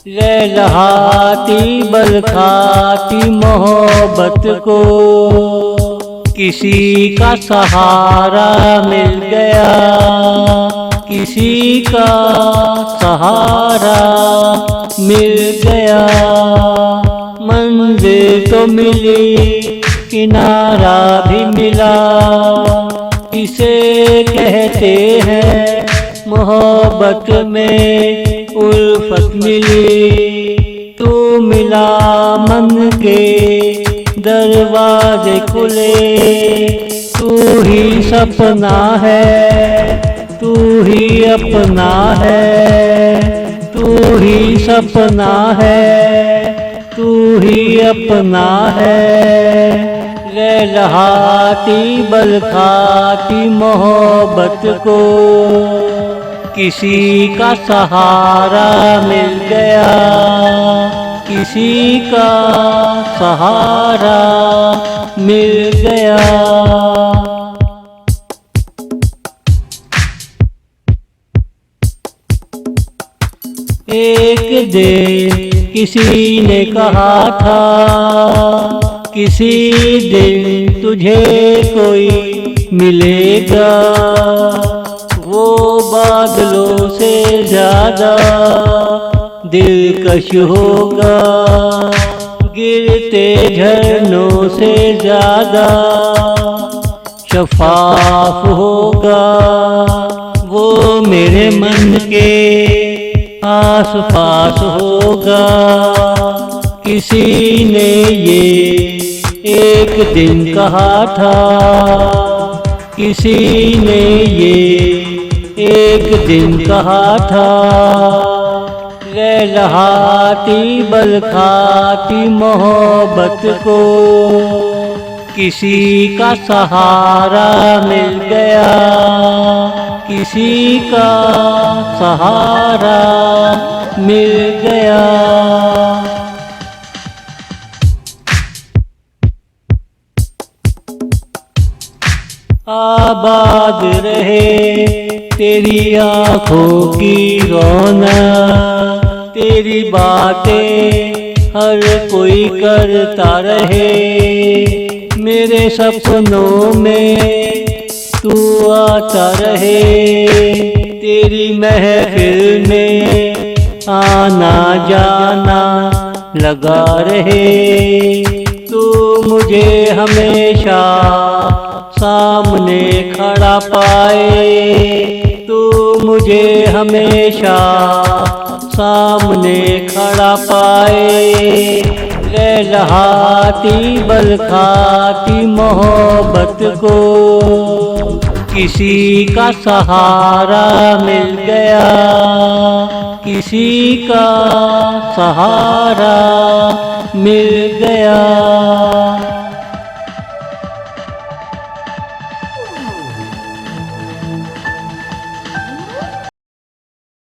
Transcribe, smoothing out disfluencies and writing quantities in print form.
लहलहाती बलखाती मोहब्बत को किसी का सहारा मिल गया, किसी का सहारा मिल गया। मंजिल तो मिली, किनारा भी मिला, इसे कहते हैं मोहब्बत में उल्फत मिली। तू मिला मन के दरवाजे खुले, तू ही सपना है, तू ही अपना है, तू ही सपना है, तू ही अपना है। लहलहाती बलखाती मोहब्बत को किसी का सहारा मिल गया, किसी का सहारा मिल गया। एक दिन किसी ने कहा था, किसी दिन तुझे कोई मिलेगा, वो बादलों से ज्यादा दिलकश होगा, गिरते झरनों से ज्यादा शफाफ होगा। वो मेरे मन के आस पास होगा। किसी ने ये एक दिन कहा था, किसी ने ये एक दिन कहा था। लहलहाती बलखाती मोहब्बत को किसी का सहारा मिल गया, किसी का सहारा मिल गया। आबाद रहे तेरी आँखों की रौनक, तेरी बातें हर कोई करता रहे। मेरे सपनों में तू आता रहे, तेरी महफिल में आना जाना लगा रहे। तू मुझे हमेशा सामने खड़ा पाए, तू मुझे हमेशा सामने खड़ा पाए। लहलहाती बलखाती मोहब्बत को किसी का सहारा मिल गया, किसी का सहारा मिल गया।